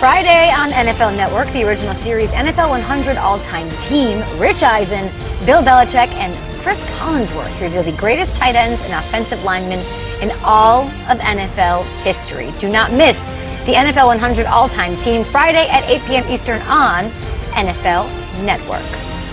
Friday on NFL Network, the original series NFL 100 All-Time Team, Rich Eisen, Bill Belichick, and Chris Collinsworth reveal the greatest tight ends and offensive linemen in all of NFL history. Do not miss the NFL 100 All-Time Team Friday at 8 p.m. Eastern on NFL Network.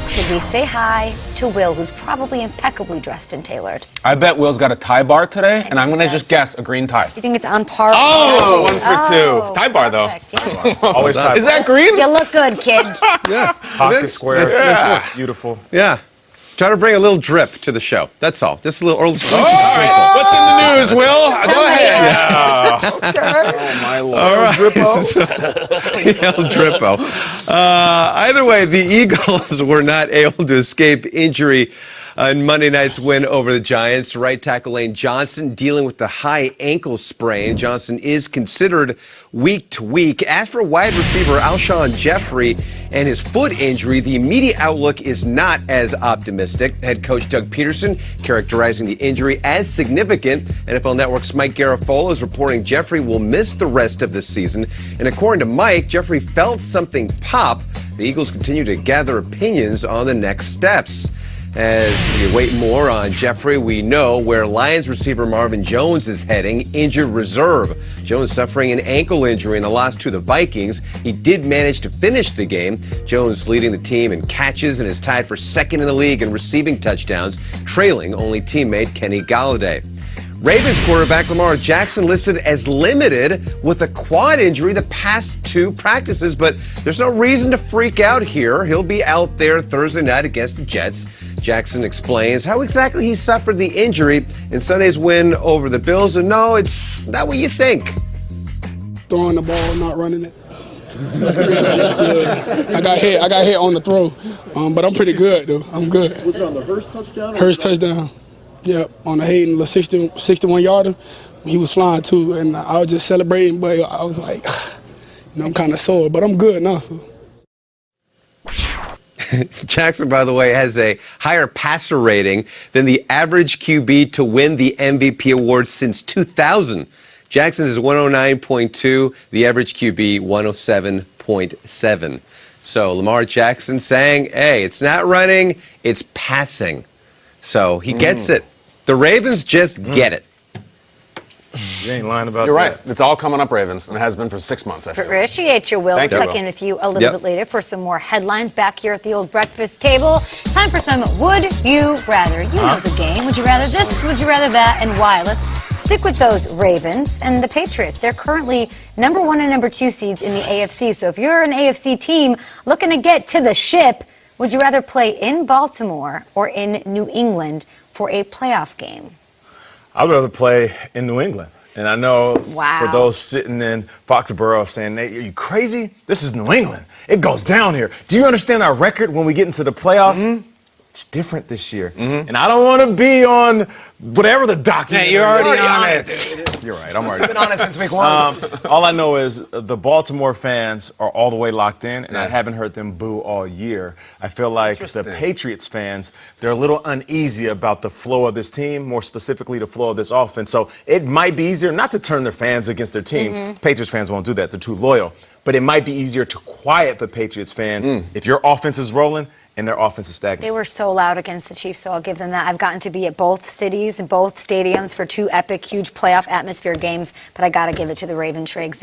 Should we say hi to Will, who's probably impeccably dressed and tailored? I bet Will's got a tie bar today, and I'm going to just guess a green tie. Do you think it's on par? Oh, 1 for 2. Tie bar, though. Yes. Always tie bar. Is that green? You look good, kid. Yeah. Pocket square. Yeah. Beautiful. Yeah. Try to bring a little drip to the show. That's all. Just a little. What's in the news, Will? Go ahead. Yeah. Okay. Oh, my Lord. All right. Drippo. Either way, the Eagles were not able to escape injury in Monday night's win over the Giants. Right tackle Lane Johnson dealing with the high ankle sprain. Johnson is considered week to week. As for wide receiver Alshon Jeffrey and his foot injury, the immediate outlook is not as optimistic. Head coach Doug Peterson characterizing the injury as significant. NFL Network's Mike Garafolo is reporting Jeffrey will miss the rest of the season. And according to Mike, Jeffrey felt something pop. The Eagles continue to gather opinions on the next steps. As we wait more on Jeffrey, we know where Lions receiver Marvin Jones is heading, injured reserve. Jones suffering an ankle injury in the loss to the Vikings. He did manage to finish the game. Jones leading the team in catches and is tied for second in the league in receiving touchdowns, trailing only teammate Kenny Golladay. Ravens quarterback Lamar Jackson listed as limited with a quad injury the past 2 practices, but there's no reason to freak out here. He'll be out there Thursday night against the Jets. Jackson explains how exactly he suffered the injury in Sunday's win over the Bills, and no, it's not what you think. Throwing the ball, not running it. Yeah, I got hit on the throw, but I'm pretty good though. I'm good. Was it on the Hurst touchdown? Hurst touchdown. Yep, on the Hayden, the 61-yarder. He was flying too, and I was just celebrating, but I was like, I'm kind of sore, but I'm good now. So. Jackson, by the way, has a higher passer rating than the average QB to win the MVP award since 2000. Jackson is 109.2, the average QB 107.7. So Lamar Jackson saying, hey, it's not running, it's passing. So he gets it. The Ravens just get it. You ain't lying about You're that. right. It's all coming up, Ravens, and it has been for 6 months, I feel. Appreciate you, Will. Thank We'll you, check Will. in with you a little bit later for some more headlines back here at the old breakfast table. Time for some Would You Rather. You know the game. Would you rather this? Would you rather that? And why? Let's stick with those Ravens and the Patriots. They're currently number 1 and number 2 seeds in the AFC. So if you're an AFC team looking to get to the ship, would you rather play in Baltimore or in New England for a playoff game? I'd rather play in New England. And I know for those sitting in Foxborough saying, hey, are you crazy? This is New England. It goes down here. Do you understand our record when we get into the playoffs? It's different this year. And I don't want to be on whatever the document. Hey, you're already on it. You're right. I'm already Been on it since week 1. all I know is the Baltimore fans are all the way locked in, and I haven't heard them boo all year. I feel like the Patriots fans, they're a little uneasy about the flow of this team, more specifically the flow of this offense. So it might be easier not to turn their fans against their team. Patriots fans won't do that. They're too loyal. But it might be easier to quiet the Patriots fans if your offense is rolling and their offense is stagnant. They were so loud against the Chiefs, so I'll give them that. I've gotten to be at both cities and both stadiums for 2 epic, huge playoff atmosphere games, but I got to give it to the Raven Trigs.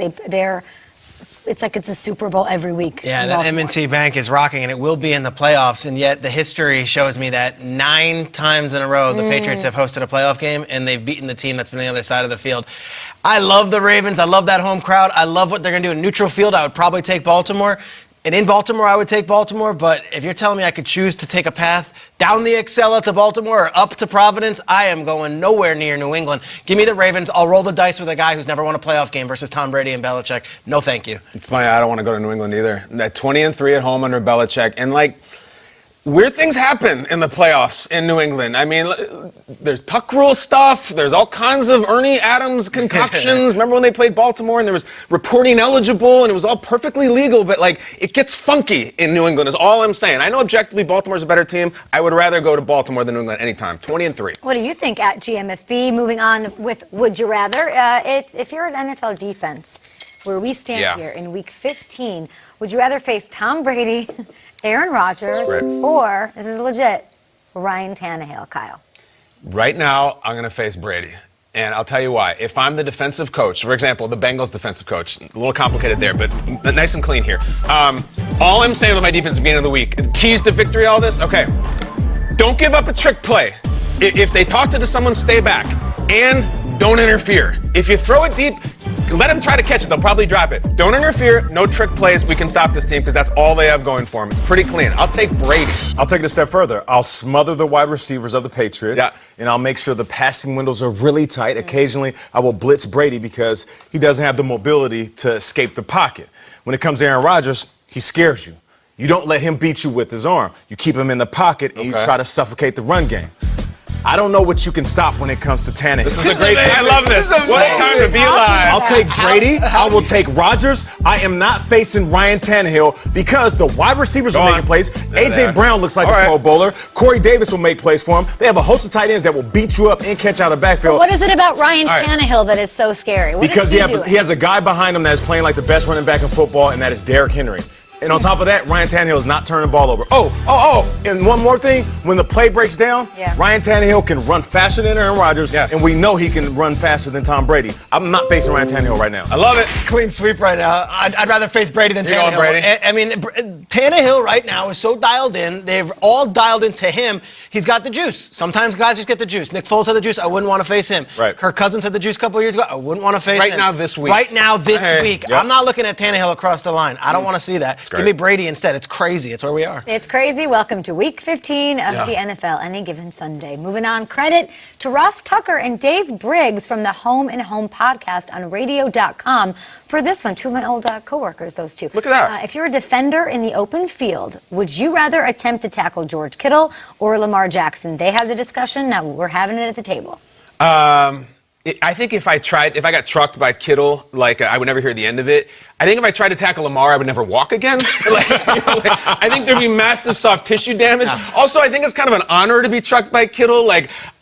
It's like it's a Super Bowl every week. Yeah, that M&T Bank is rocking, and it will be in the playoffs, and yet the history shows me that 9 times in a row the Patriots have hosted a playoff game, and they've beaten the team that's been on the other side of the field. I love the Ravens. I love that home crowd. I love what they're going to do in neutral field. I would probably take Baltimore. And in Baltimore, I would take Baltimore, but if you're telling me I could choose to take a path down the Excella to Baltimore or up to Providence, I am going nowhere near New England. Give me the Ravens. I'll roll the dice with a guy who's never won a playoff game versus Tom Brady and Belichick. No, thank you. It's funny, I don't want to go to New England either. That 20-3 at home under Belichick, and weird things happen in the playoffs in New England. I mean, there's tuck rule stuff. There's all kinds of Ernie Adams concoctions. Remember when they played Baltimore and there was reporting eligible and it was all perfectly legal, but it gets funky in New England is all I'm saying. I know objectively Baltimore's a better team. I would rather go to Baltimore than New England anytime. 20-3. What do you think at GMFB? Moving on with Would You Rather. If you're an NFL defense, where we stand here in Week 15. Would you rather face Tom Brady, Aaron Rodgers, or, this is legit, Ryan Tannehill, Kyle? Right now, I'm going to face Brady. And I'll tell you why. If I'm the defensive coach, for example, the Bengals defensive coach, a little complicated there, but nice and clean here. All I'm saying with my defense at the beginning of the week, keys to victory, all this, okay, don't give up a trick play. If they toss it to someone, stay back. And don't interfere. If you throw it deep, let them try to catch it. They'll probably drop it. Don't interfere. No trick plays. We can stop this team because that's all they have going for them. It's pretty clean. I'll take Brady. I'll take it a step further. I'll smother the wide receivers of the Patriots, and I'll make sure the passing windows are really tight. Occasionally, I will blitz Brady because he doesn't have the mobility to escape the pocket. When it comes to Aaron Rodgers, he scares you. You don't let him beat you with his arm. You keep him in the pocket, and you try to suffocate the run game. I don't know what you can stop when it comes to Tannehill. This is a great time. I love this. What a time to be alive. I'll take Brady. I will take Rodgers. I am not facing Ryan Tannehill because the wide receivers are making plays. A.J. Brown looks like a Pro Bowler. Corey Davis will make plays for him. They have a host of tight ends that will beat you up and catch out of the backfield. But what is it about Ryan Tannehill that is so scary? What because he has a guy behind him that is playing like the best running back in football, and that is Derrick Henry. And on top of that, Ryan Tannehill is not turning the ball over. And one more thing, when the play breaks down, Ryan Tannehill can run faster than Aaron Rodgers, and we know he can run faster than Tom Brady. I'm not facing Ryan Tannehill right now. I love it. Clean sweep right now. I'd rather face Brady than You're Tannehill. going Brady? I mean, Tannehill right now is so dialed in. They've all dialed into him. He's got the juice. Sometimes guys just get the juice. Nick Foles had the juice. I wouldn't want to face him. Kirk Cousins had the juice a couple of years ago. I wouldn't want to face him. Right now, this week. Right now, this week. I'm not looking at Tannehill across the line. I don't want to see that. Give me Brady instead. It's crazy. It's where we are. It's crazy. Welcome to Week 15 of the NFL, any given Sunday. Moving on, credit to Ross Tucker and Dave Briggs from the Home and Home podcast on radio.com for this one. Two of my old coworkers, those two. Look at that. If you're a defender in the open field, would you rather attempt to tackle George Kittle or Lamar Jackson? They have the discussion. Now we're having it at the table. I think if I got trucked by Kittle, I would never hear the end of it. I think if I tried to tackle Lamar, I would never walk again. I think there'd be massive soft tissue damage. Also, I think it's kind of an honor to be trucked by Kittle.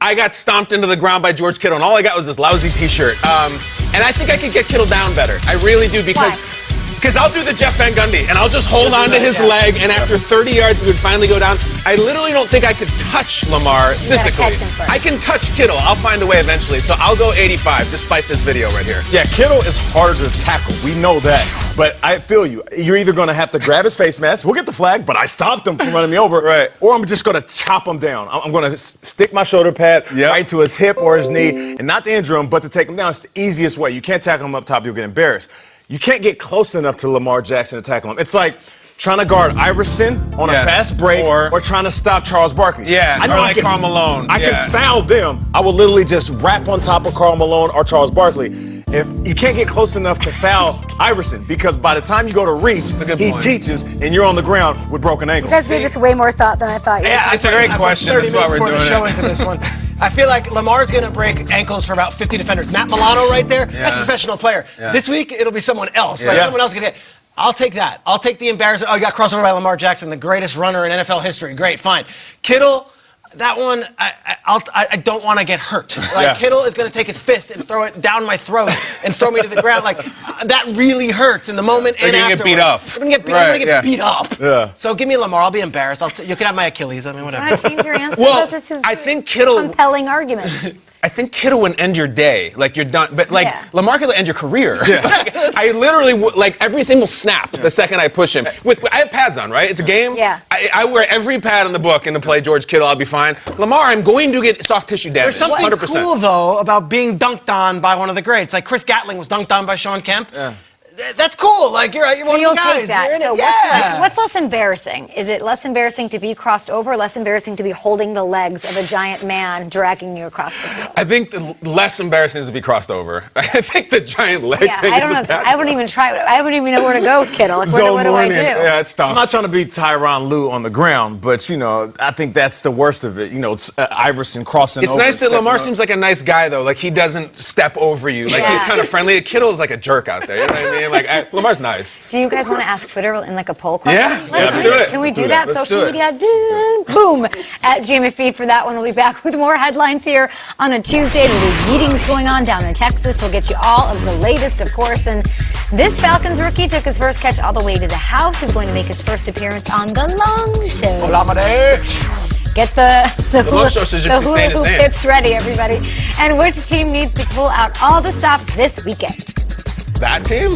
I got stomped into the ground by George Kittle, and all I got was this lousy T-shirt. And I think I could get Kittle down better. I really do because I'll do the Jeff Van Gundy, and I'll just hold on to his leg, and after 30 yards, he would finally go down. I literally don't think I could touch Lamar physically. I can touch Kittle. I'll find a way eventually. So I'll go 85, despite this video right here. Yeah, Kittle is harder to tackle. We know that. But I feel you. You're either going to have to grab his face mask. We'll get the flag, but I stopped him from running me over. Or I'm just going to chop him down. I'm going to stick my shoulder pad right to his hip or his knee, and not to injure him, but to take him down. It's the easiest way. You can't tackle him up top. You'll get embarrassed. You can't get close enough to Lamar Jackson to tackle him. It's like trying to guard Iverson on a fast break or trying to stop Charles Barkley. I know Karl Malone. I can foul them. I will literally just wrap on top of Karl Malone or Charles Barkley. If you can't get close enough to foul Iverson, because by the time you go to reach, he teaches, and you're on the ground with broken ankles. You guys gave this way more thought than I thought. It's a great question. That's why we're doing it. Into this one. I feel like Lamar's going to break ankles for about 50 defenders. Matt Milano right there, that's a professional player. This week, it'll be someone else. Someone else can get. I'll take that. I'll take the embarrassment. Oh, you got crossed over by Lamar Jackson, the greatest runner in NFL history. Great, fine. Kittle, that one, I don't want to get hurt. Kittle is going to take his fist and throw it down my throat and throw me to the ground. That really hurts in the moment and afterward. Get beat up. I'm going to get beat up. So give me Lamar. I'll be embarrassed. You can have my Achilles. I mean, whatever. Want to change your answer? Well, I think Kittle. Compelling arguments. I think Kittle would end your day, you're done. But Lamar could end your career. I literally everything will snap the second I push him. I have pads on, right? It's a game. I wear every pad in the book and to play George Kittle. I'll be fine. Lamar, I'm going to get soft tissue damage. There's something 100%. cool though about being dunked on by one of the greats. Like Chris Gatling was dunked on by Sean Kemp. That's cool. You're one of the guys. Take that. So what's less embarrassing? Is it less embarrassing to be crossed over, or less embarrassing to be holding the legs of a giant man dragging you across the field? I think the less embarrassing is to be crossed over. I think the giant leg thing I don't know. I wouldn't even try. I wouldn't even know where to go with Kittle. What do I do? Yeah, it's tough. I'm not trying to be Tyronn Lue on the ground, but I think that's the worst of it. It's Iverson crossing over. It's nice that Lamar seems like a nice guy though. He doesn't step over you. He's kind of friendly. Kittle is like a jerk out there. You know what I mean? mean? Like, Lamar's nice. Do you guys want to ask Twitter in like a poll question? Yeah, let's do it. Can we Let's do do that? that. Let's Social do it. media, boom, at GMFB for that one. We'll be back with more headlines here on a Tuesday. There'll be meetings going on down in Texas. We'll get you all of the latest, of course. And this Falcons rookie took his first catch all the way to the house. He's going to make his first appearance on The Long Show. Get the Long Show says you're saying his name. hips ready, everybody. And which team needs to pull out all the stops this weekend? That team?